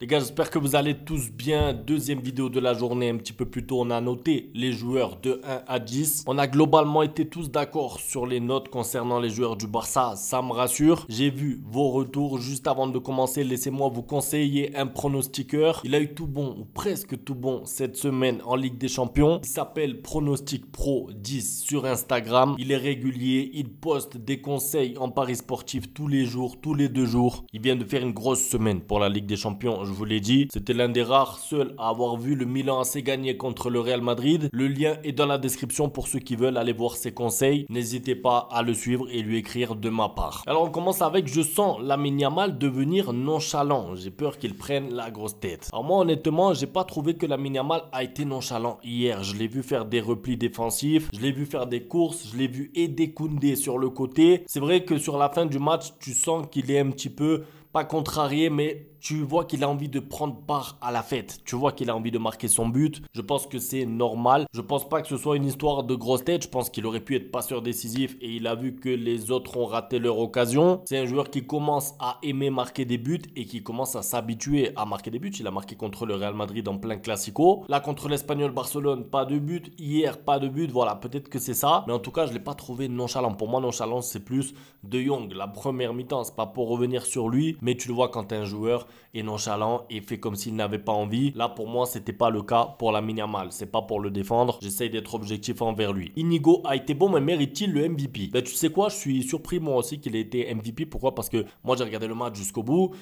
Les gars, j'espère que vous allez tous bien. Deuxième vidéo de la journée, un petit peu plus tôt, on a noté les joueurs de 1 à 10. On a globalement été tous d'accord sur les notes concernant les joueurs du Barça, ça me rassure. J'ai vu vos retours. Juste avant de commencer, laissez-moi vous conseiller un pronostiqueur. Il a eu tout bon, ou presque tout bon, cette semaine en Ligue des Champions. Il s'appelle Pronostic Pro 10 sur Instagram. Il est régulier, il poste des conseils en paris sportif tous les jours, tous les 2 jours. Il vient de faire une grosse semaine pour la Ligue des Champions. Je vous l'ai dit, c'était l'un des rares seuls à avoir vu le Milan AC gagner contre le Real Madrid. Le lien est dans la description pour ceux qui veulent aller voir ses conseils. N'hésitez pas à le suivre et lui écrire de ma part. Alors on commence avec: je sens Lamine Yamal devenir nonchalant. J'ai peur qu'il prenne la grosse tête. Alors moi honnêtement, j'ai pas trouvé que Lamine Yamal a été nonchalant hier. Je l'ai vu faire des replis défensifs, je l'ai vu faire des courses, je l'ai vu aider Koundé sur le côté. C'est vrai que sur la fin du match, tu sens qu'il est un petit peu, pas contrarié, mais tu vois qu'il a envie de prendre part à la fête. Tu vois qu'il a envie de marquer son but. Je pense que c'est normal. Je pense pas que ce soit une histoire de grosse tête. Je pense qu'il aurait pu être passeur décisif et il a vu que les autres ont raté leur occasion. C'est un joueur qui commence à aimer marquer des buts et qui commence à s'habituer à marquer des buts. Il a marqué contre le Real Madrid en plein Classico. Là, contre l'Espagnol Barcelone, pas de but. Hier, pas de but. Voilà, peut-être que c'est ça. Mais en tout cas, je l'ai pas trouvé nonchalant. Pour moi, nonchalant, c'est plus De Jong. La première mi-temps, c'est pas pour revenir sur lui, mais tu le vois quand un joueur est nonchalant et fait comme s'il n'avait pas envie. Là, pour moi, c'était pas le cas pour Lamine Yamal. C'est pas pour le défendre. J'essaye d'être objectif envers lui. Inigo a été bon, mais mérite-t-il le MVP? Ben, tu sais quoi, je suis surpris moi aussi qu'il ait été MVP. Pourquoi? Parce que moi, j'ai regardé le match jusqu'au bout.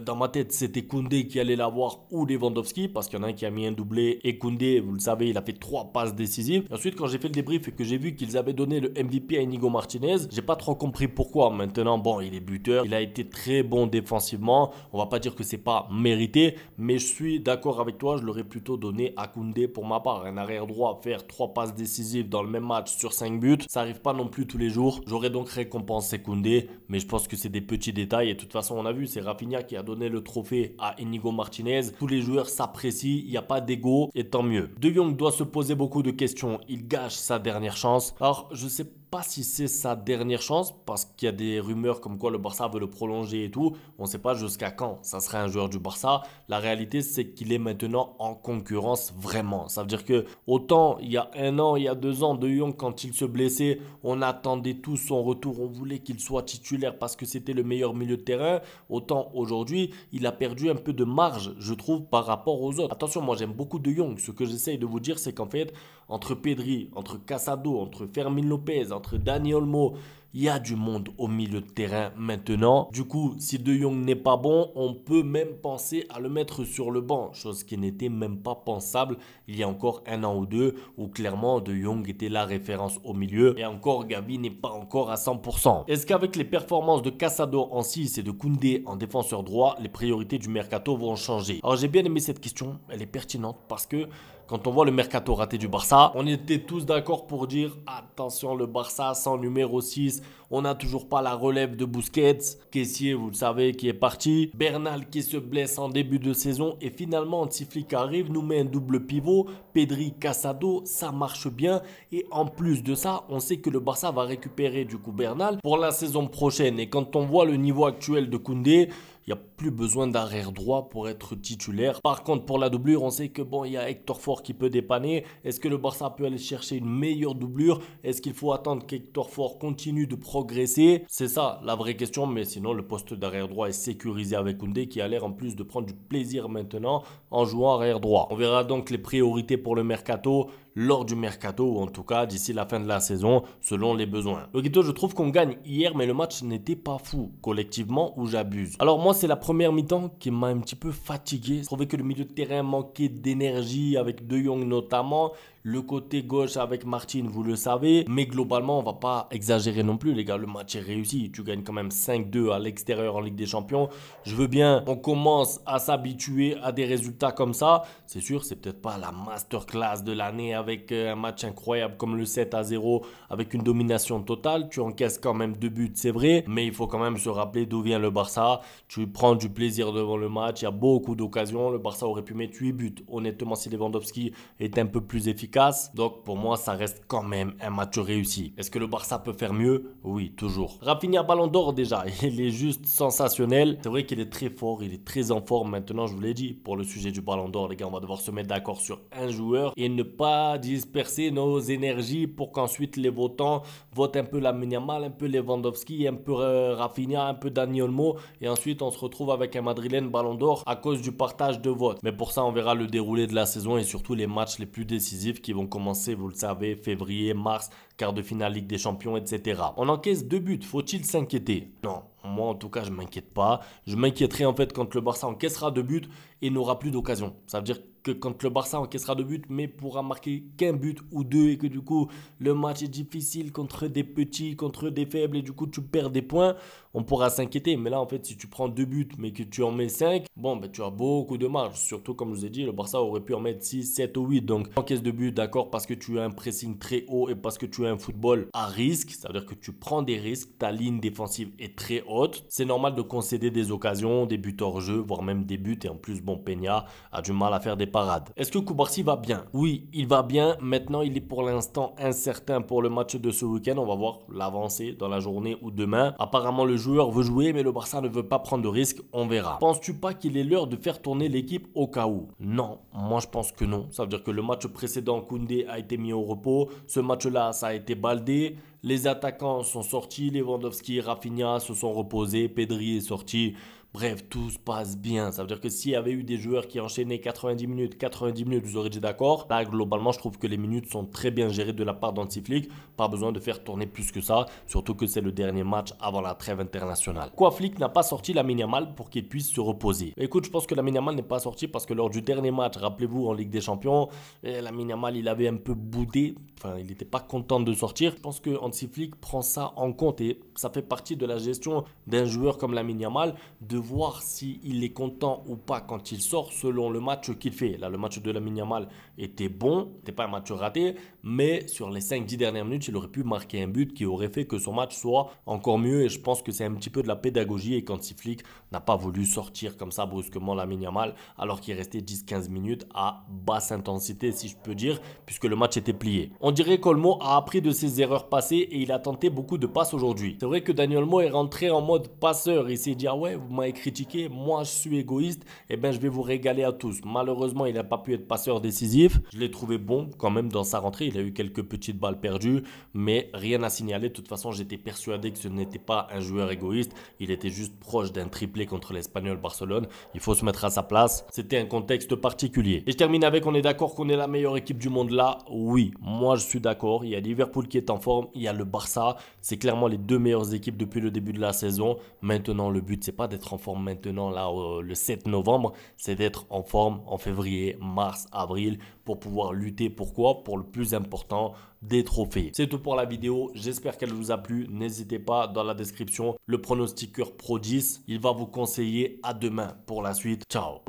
Dans ma tête, c'était Koundé qui allait l'avoir ou Lewandowski, parce qu'il y en a un qui a mis un doublé. Et Koundé, vous le savez, il a fait 3 passes décisives. Et ensuite, quand j'ai fait le débrief et que j'ai vu qu'ils avaient donné le MVP à Inigo Martinez, j'ai pas trop compris pourquoi. Maintenant, bon, il est buteur. Il a été très bon défensivement. On va pas dire que c'est pas mérité, mais je suis d'accord avec toi, je l'aurais plutôt donné à Koundé pour ma part. Un arrière droit, faire 3 passes décisives dans le même match sur 5 buts, ça arrive pas non plus tous les jours. J'aurais donc récompensé Koundé, mais je pense que c'est des petits détails et de toute façon on a vu, c'est Rafinha qui a donné le trophée à Inigo Martinez. Tous les joueurs s'apprécient, il n'y a pas d'ego et tant mieux. De Jong doit se poser beaucoup de questions, il gâche sa dernière chance. Alors je sais pas si c'est sa dernière chance parce qu'il y a des rumeurs comme quoi le Barça veut le prolonger et tout. On ne sait pas jusqu'à quand ça serait un joueur du Barça. La réalité, c'est qu'il est maintenant en concurrence vraiment. Ça veut dire que autant il y a 1 an, il y a 2 ans, De Jong, quand il se blessait, on attendait tous son retour. On voulait qu'il soit titulaire parce que c'était le meilleur milieu de terrain. Autant aujourd'hui, il a perdu un peu de marge, je trouve, par rapport aux autres. Attention, moi j'aime beaucoup De Jong. Ce que j'essaye de vous dire, c'est qu'en fait, entre Pedri, entre Casado, entre Fermin Lopez, entre Dani Olmo, il y a du monde au milieu de terrain maintenant. Du coup, si De Jong n'est pas bon, on peut même penser à le mettre sur le banc. Chose qui n'était même pas pensable il y a encore 1 an ou 2, où clairement De Jong était la référence au milieu. Et encore, Gavi n'est pas encore à 100%. Est-ce qu'avec les performances de Casado en 6 et de Koundé en défenseur droit, les priorités du mercato vont changer? Alors j'ai bien aimé cette question, elle est pertinente parce que quand on voit le mercato raté du Barça, on était tous d'accord pour dire attention, le Barça sans numéro 6, on n'a toujours pas la relève de Busquets, Kessié, vous le savez, qui est parti, Bernal qui se blesse en début de saison et finalement Antiflick arrive, nous met un double pivot, Pedri, Casado, ça marche bien et en plus de ça, on sait que le Barça va récupérer du coup Bernal pour la saison prochaine et quand on voit le niveau actuel de Koundé, il n'y a plus besoin d'arrière droit pour être titulaire. Par contre, pour la doublure, on sait que bon, il y a Hector Ford qui peut dépanner. Est-ce que le Barça peut aller chercher une meilleure doublure? Est-ce qu'il faut attendre qu'Hector Ford continue de progresser? C'est ça la vraie question, mais sinon le poste d'arrière droit est sécurisé avec Koundé qui a l'air en plus de prendre du plaisir maintenant en jouant arrière droit. On verra donc les priorités pour le mercato lors du mercato ou en tout cas d'ici la fin de la saison selon les besoins. Loquito, je trouve qu'on gagne hier mais le match n'était pas fou collectivement ou j'abuse. Alors moi c'est la première mi-temps qui m'a un petit peu fatigué. Je trouvais que le milieu de terrain manquait d'énergie avec De Jong notamment. Le côté gauche avec Martin, vous le savez. Mais globalement, on va pas exagérer non plus, les gars. Le match est réussi. Tu gagnes quand même 5-2 à l'extérieur en Ligue des Champions. Je veux bien, on commence à s'habituer à des résultats comme ça. C'est sûr, c'est peut-être pas la masterclass de l'année avec un match incroyable comme le 7-0 avec une domination totale. Tu encaisses quand même 2 buts, c'est vrai, mais il faut quand même se rappeler d'où vient le Barça. Tu prends du plaisir devant le match, il y a beaucoup d'occasions. Le Barça aurait pu mettre 8 buts. Honnêtement, si Lewandowski est un peu plus efficace. Donc pour moi, ça reste quand même un match réussi. Est-ce que le Barça peut faire mieux? Oui, toujours. Rafinha Ballon d'Or déjà, il est juste sensationnel. C'est vrai qu'il est très fort, il est très en forme maintenant, je vous l'ai dit. Pour le sujet du Ballon d'Or, les gars, on va devoir se mettre d'accord sur un joueur et ne pas disperser nos énergies pour qu'ensuite les votants votent un peu Lamine Yamal, un peu Lewandowski, un peu Rafinha, un peu Dani Olmo et ensuite on se retrouve avec un Madrilène Ballon d'Or à cause du partage de votes. Mais pour ça, on verra le déroulé de la saison et surtout les matchs les plus décisifs qui vont commencer, vous le savez, février, mars, quart de finale Ligue des Champions, etc. On encaisse 2 buts, faut-il s'inquiéter? Non, moi en tout cas je m'inquiète pas. Je m'inquiéterai en fait quand le Barça encaissera 2 buts et n'aura plus d'occasion. Ça veut dire que quand le Barça encaissera 2 buts mais pourra marquer qu'un but ou 2 et que du coup le match est difficile contre des petits, contre des faibles et du coup tu perds des points, on pourra s'inquiéter. Mais là en fait si tu prends 2 buts mais que tu en mets 5, bon ben tu as beaucoup de marge. Surtout comme je vous ai dit, le Barça aurait pu en mettre 6, 7 ou 8. Donc encaisse 2 buts, d'accord, parce que tu as un pressing très haut et parce que tu as un football à risque. Ça veut dire que tu prends des risques, ta ligne défensive est très haute. C'est normal de concéder des occasions, des buts hors jeu, voire même des buts et en plus bon Peña a du mal à faire des parades. Est-ce que Cubarsí va bien? Oui, il va bien. Maintenant, il est pour l'instant incertain pour le match de ce week-end. On va voir l'avancée dans la journée ou demain. Apparemment, le joueur veut jouer, mais le Barça ne veut pas prendre de risques. On verra. Penses-tu pas qu'il est l'heure de faire tourner l'équipe au cas où? Non, moi je pense que non. Ça veut dire que le match précédent, Koundé a été mis au repos. Ce match-là, ça a été Baldé. Les attaquants sont sortis. Lewandowski et Rafinha se sont reposés. Pedri est sorti. Bref, tout se passe bien. Ça veut dire que s'il y avait eu des joueurs qui enchaînaient 90 minutes, vous aurez dit d'accord. Là, globalement, je trouve que les minutes sont très bien gérées de la part d'Hansi Flick. Pas besoin de faire tourner plus que ça. Surtout que c'est le dernier match avant la trêve internationale. Quoi, Flick n'a pas sorti Lamine Yamal pour qu'il puisse se reposer? Écoute, je pense que Lamine Yamal n'est pas sorti parce que lors du dernier match, rappelez-vous, en Ligue des Champions, Lamine Yamal, il avait un peu boudé. Enfin, il n'était pas content de sortir. Je pense que Hansi Flick prend ça en compte et ça fait partie de la gestion d'un joueur comme Lamine Yamal de voir s'il est content ou pas quand il sort selon le match qu'il fait. Là, le match de Lamine Yamal était bon, c'était pas un match raté, mais sur les 5-10 dernières minutes, il aurait pu marquer un but qui aurait fait que son match soit encore mieux et je pense que c'est un petit peu de la pédagogie et qu'Hansi Flick n'a pas voulu sortir comme ça brusquement Lamine Yamal alors qu'il restait 10-15 minutes à basse intensité si je peux dire, puisque le match était plié. On dirait qu'Olmo a appris de ses erreurs passées et il a tenté beaucoup de passes aujourd'hui. C'est vrai que Dani Olmo est rentré en mode passeur, il s'est dit ah ouais, vous m'avez critiqué, moi je suis égoïste, et ben je vais vous régaler à tous. Malheureusement, il n'a pas pu être passeur décisif. Je l'ai trouvé bon quand même dans sa rentrée. Il a eu quelques petites balles perdues, mais rien à signaler. De toute façon, j'étais persuadé que ce n'était pas un joueur égoïste. Il était juste proche d'un triplé contre l'Espagnol Barcelone. Il faut se mettre à sa place. C'était un contexte particulier. Et je termine avec, on est d'accord qu'on est la meilleure équipe du monde là? Oui, moi je suis d'accord. Il y a Liverpool qui est en forme, il y a le Barça. C'est clairement les deux meilleures équipes depuis le début de la saison. Maintenant, le but, c'est pas d'être en forme maintenant, là, le 7 novembre, c'est d'être en forme en février, mars, avril, pour pouvoir lutter. Pourquoi? Pour le plus important, des trophées. C'est tout pour la vidéo. J'espère qu'elle vous a plu. N'hésitez pas, dans la description, le pronostiqueur Pro 10. Il va vous conseiller. À demain pour la suite. Ciao.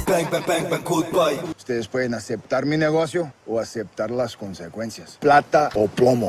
Bang, bang, bang, bang, goodbye. Ustedes pueden aceptar mi negocio o aceptar las consecuencias. Plata o plomo.